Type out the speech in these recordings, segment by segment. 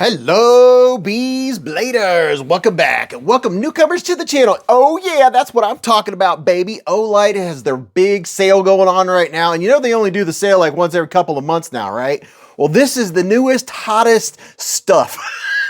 Hello, Beez Bladers. Welcome back. Welcome newcomers to the channel. Oh yeah, that's what I'm talking about, baby. Olight has their big sale going on right now. And you know they only do the sale like once every couple of months now, right? Well, this is the newest, hottest stuff.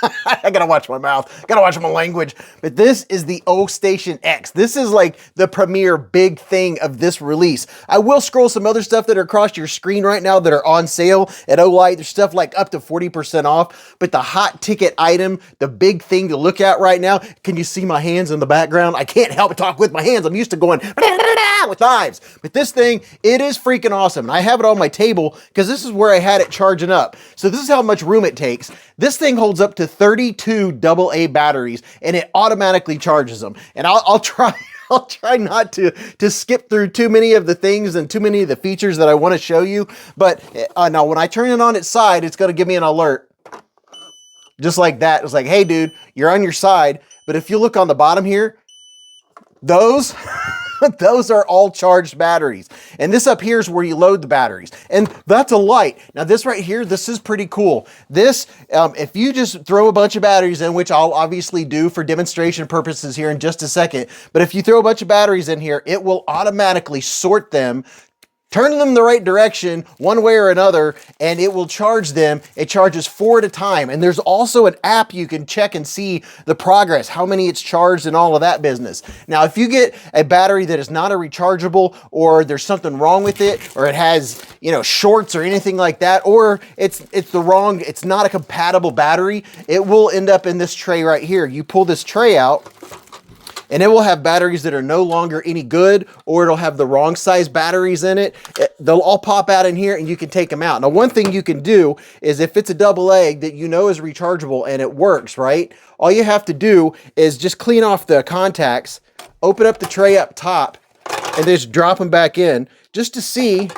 I gotta watch my mouth, gotta watch my language. But this is the Ostation X. This is like the premier big thing of this release. I will scroll some other stuff that are across your screen right now that are on sale at Olight. There's stuff like up to 40% off, but the hot ticket item, the big thing to look at right now, can you see my hands in the background? I can't help but talk with my hands. I'm used to going with knives, but this thing, it is freaking awesome. And I have it on my table because this is where I had it charging up. So this is how much room it takes. This thing holds up to 32 AA batteries and it automatically charges them. And I'll try not to skip through too many of the things and too many of the features that I want to show you. But now when I turn it on its side, it's going to give me an alert. Just like that. It's like, hey dude, you're on your side. But if you look on the bottom here, those are all charged batteries. And this up here is where you load the batteries. And that's a light. Now this right here, this is pretty cool. This, if you just throw a bunch of batteries in, which I'll obviously do for demonstration purposes here in just a second, but if you throw a bunch of batteries in here, it will automatically sort them, turn them the right direction one way or another, and it will charge them. It charges 4 at a time. And there's also an app you can check and see the progress, how many it's charged and all of that business. Now, if you get a battery that is not a rechargeable, or there's something wrong with it, or it has, you know, shorts or anything like that, or it's not a compatible battery, it will end up in this tray right here. You pull this tray out, and it will have batteries that are no longer any good, or it'll have the wrong size batteries in it. They'll all pop out in here and you can take them out. Now, one thing you can do is if it's a AA that you know is rechargeable and it works, right? All you have to do is just clean off the contacts, open up the tray up top, and just drop them back in just to see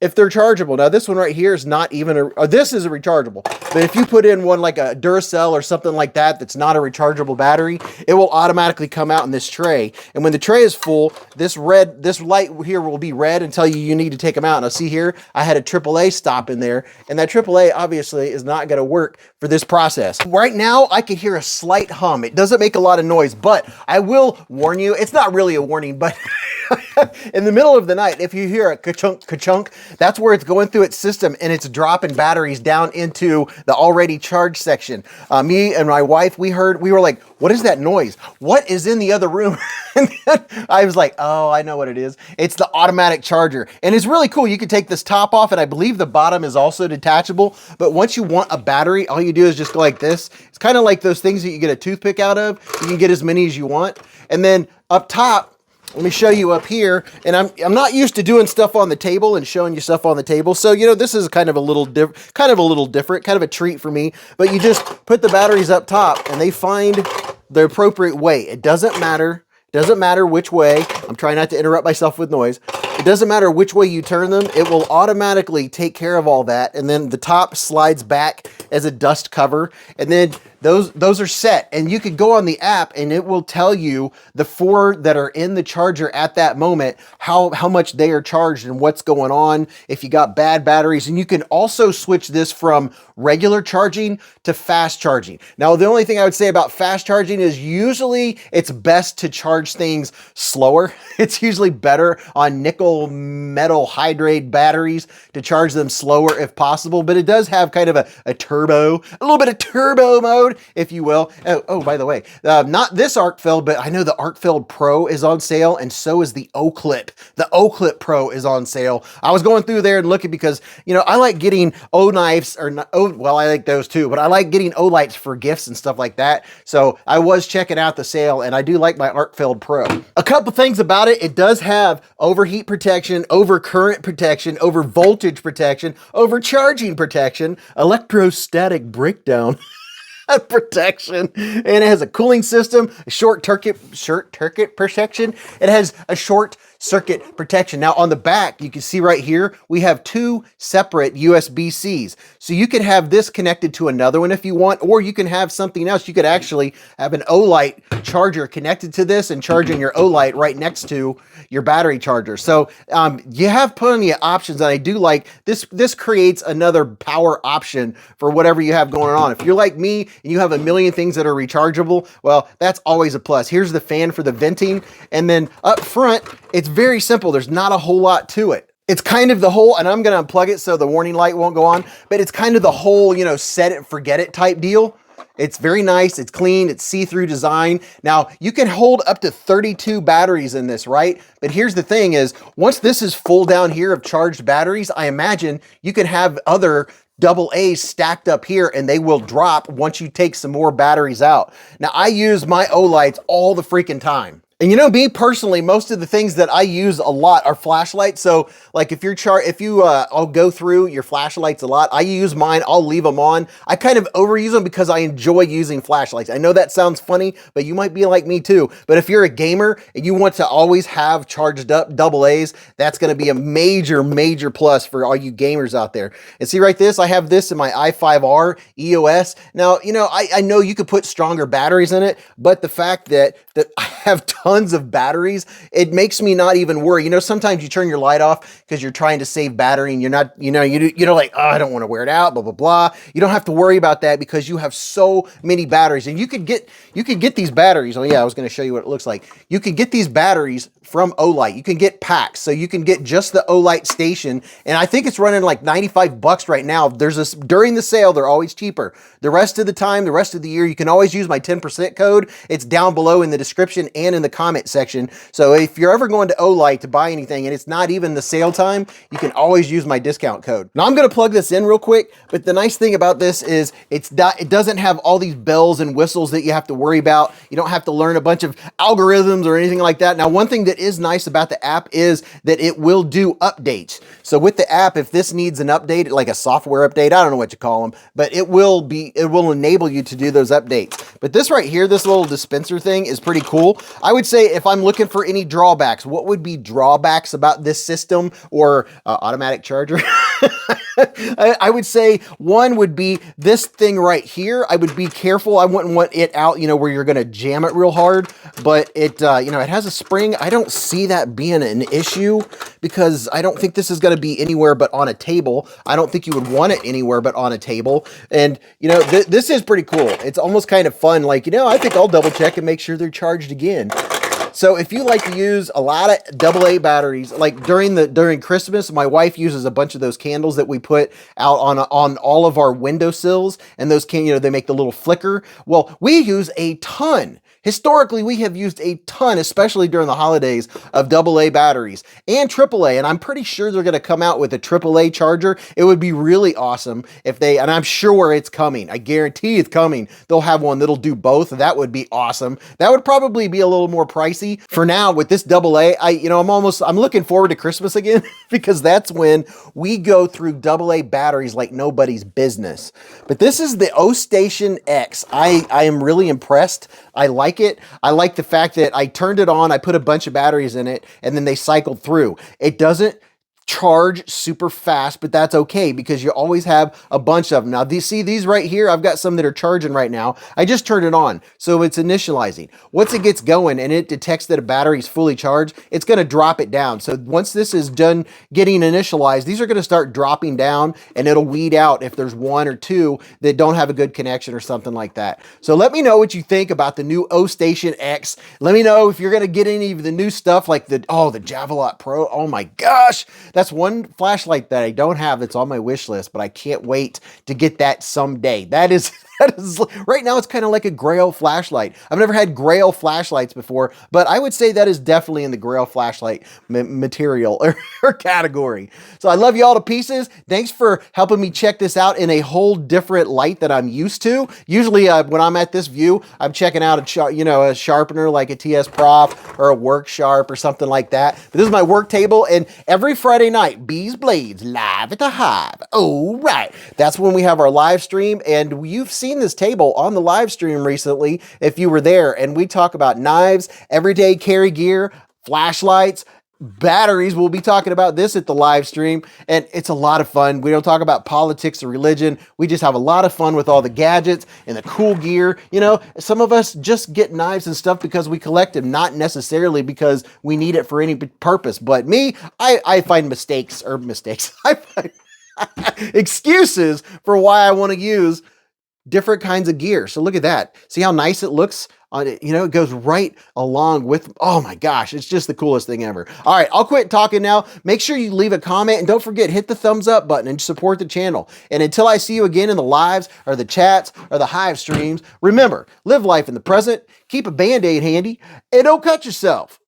if they're chargeable. Now this one right here is not even this is a rechargeable, but if you put in one like a Duracell or something like that that's not a rechargeable battery, it will automatically come out in this tray. And when the tray is full, this light here will be red and tell you you need to take them out. Now see here, I had a AAA stop in there, and that AAA obviously is not going to work for this process. Right now I can hear a slight hum. It doesn't make a lot of noise, but I will warn you, it's not really a warning, but in the middle of the night, if you hear a ka-chunk, ka-chunk, that's where it's going through its system and it's dropping batteries down into the already charged section. Me and my wife, we were like, what is that noise? What is in the other room? And then I was like, oh, I know what it is. It's the automatic charger. And it's really cool. You can take this top off, and I believe the bottom is also detachable. But once you want a battery, all you do is just go like this. It's kind of like those things that you get a toothpick out of. You can get as many as you want. And then up top, let me show you up here, and I'm not used to doing stuff on the table and showing you stuff on the table. So, you know, this is kind of a little different, kind of a treat for me. But you just put the batteries up top and they find the appropriate way. It doesn't matter which way. I'm trying not to interrupt myself with noise. It doesn't matter which way you turn them. It will automatically take care of all that. And then the top slides back as a dust cover. And then those are set, and you can go on the app and it will tell you the 4 that are in the charger at that moment, how much they are charged and what's going on, if you got bad batteries. And you can also switch this from regular charging to fast charging. Now, the only thing I would say about fast charging is usually it's best to charge things slower. It's usually better on nickel metal hydrate batteries to charge them slower if possible, but it does have kind of a little bit of turbo mode, if you will. Oh, by the way, not this arc feld, but I know the arc feld Pro is on sale, and so is the O-Clip. The O-Clip Pro is on sale. I was going through there and looking because, you know, I like getting O-knives, or not, well, I like those too, but I like getting O-Lights for gifts and stuff like that. So I was checking out the sale, and I do like my arc feld Pro. A couple things about it: it does have overheat protection, over current protection, over voltage protection, over charging protection, electrostatic breakdown protection, and it has a cooling system, a short circuit protection. It has a short circuit protection. Now on the back, you can see right here, we have 2 separate USB-Cs. So you can have this connected to another one if you want, or you can have something else. You could actually have an Olight charger connected to this and charging your Olight right next to your battery charger. So you have plenty of options, and I do like this. This creates another power option for whatever you have going on. If you're like me and you have a million things that are rechargeable, well, that's always a plus. Here's the fan for the venting, and then up front, it's very simple. There's not a whole lot to it. It's kind of the whole, and I'm going to unplug it so the warning light won't go on, but it's kind of the whole, you know, set it and forget it type deal. It's very nice, it's clean, it's see-through design. Now, you can hold up to 32 batteries in this, right? But here's the thing is, once this is full down here of charged batteries, I imagine you can have other AA's stacked up here and they will drop once you take some more batteries out. Now, I use my Olights all the freaking time. And you know, me personally, most of the things that I use a lot are flashlights. So like if I'll go through your flashlights a lot, I use mine, I'll leave them on. I kind of overuse them because I enjoy using flashlights. I know that sounds funny, but you might be like me too. But if you're a gamer and you want to always have charged up AA's, that's going to be a major, major plus for all you gamers out there. And see right this, I have this in my i5R EOS. Now, you know, I know you could put stronger batteries in it, but the fact that I have tons of batteries, it makes me not even worry. You know, sometimes you turn your light off because you're trying to save battery and you're not, you know, like, oh, I don't want to wear it out, blah, blah, blah. You don't have to worry about that because you have so many batteries, and you could get these batteries. Oh yeah, I was going to show you what it looks like. You can get these batteries from Olight. You can get packs. So you can get just the Olight station. And I think it's running like 95 bucks right now. There's this during the sale, they're always cheaper. The rest of the time, the rest of the year, you can always use my 10% code. It's down below in the description and in the comment section. So if you're ever going to Olight to buy anything and it's not even the sale time, you can always use my discount code. Now I'm going to plug this in real quick, but the nice thing about this is it doesn't have all these bells and whistles that you have to worry about. You don't have to learn a bunch of algorithms or anything like that. Now, one thing that is nice about the app is that it will do updates. So with the app, if this needs an update, like a software update, I don't know what you call them, but it will enable you to do those updates. But this right here, this little dispenser thing is pretty cool. I would say if I'm looking for any drawbacks, what would be drawbacks about this system or automatic charger? I would say one would be this thing right here. I would be careful. I wouldn't want it out, you know, where you're going to jam it real hard, but it, you know, it has a spring. I don't see that being an issue because I don't think this is going to be anywhere but on a table. I don't think you would want it anywhere but on a table. And, you know, this is pretty cool. It's almost kind of fun. Like, you know, I think I'll double check and make sure they're charged again. So if you like to use a lot of AA batteries, like during Christmas, my wife uses a bunch of those candles that we put out on all of our windowsills, and those can, you know, they make the little flicker. Well, we use a ton. Historically, we have used a ton, especially during the holidays, of AA batteries and AAA, and I'm pretty sure they're going to come out with a AAA charger. It would be really awesome if they, and I'm sure it's coming. I guarantee it's coming. They'll have one that'll do both. That would be awesome. That would probably be a little more pricey. For now, with this AA, I'm looking forward to Christmas again because that's when we go through AA batteries like nobody's business. But this is the Ostation X. I am really impressed. I like it. I like the fact that I turned it on, I put a bunch of batteries in it, and then they cycled through. It doesn't charge super fast, but that's okay because you always have a bunch of them. Now, these right here, I've got some that are charging right now. I just turned it on, so it's initializing. Once it gets going and it detects that a battery is fully charged, it's going to drop it down. So once this is done getting initialized, these are going to start dropping down, and it'll weed out if there's one or two that don't have a good connection or something like that. So let me know what you think about the new Ostation X. Let me know if you're going to get any of the new stuff like the Javelot Pro. Oh my gosh. That's one flashlight that I don't have that's on my wish list, but I can't wait to get that someday. That is right now it's kind of like a Grail flashlight. I've never had Grail flashlights before, but I would say that is definitely in the Grail flashlight material or category. So I love you all to pieces. Thanks for helping me check this out in a whole different light that I'm used to. Usually when I'm at this view, I'm checking out a sharpener like a TS Prof or a Work Sharp or something like that. But this is my work table, and every Friday night, Beez Blades live at the Hive. Oh, right. That's when we have our live stream, and you've seen this table on the live stream recently if you were there, and we talk about knives, everyday carry gear, flashlights, batteries. We'll be talking about this at the live stream, and it's a lot of fun. We don't talk about politics or religion. We just have a lot of fun with all the gadgets and the cool gear. You know, some of us just get knives and stuff because we collect them, not necessarily because we need it for any purpose. But me, I find mistakes. I find excuses for why I want to use different kinds of gear. So look at that. See how nice it looks on it? You know, it goes right along with, oh my gosh, it's just the coolest thing ever. All right, I'll quit talking now. Make sure you leave a comment, and don't forget, hit the thumbs up button and support the channel. And until I see you again in the lives or the chats or the hive streams, remember, live life in the present, keep a Band-Aid handy, and don't cut yourself.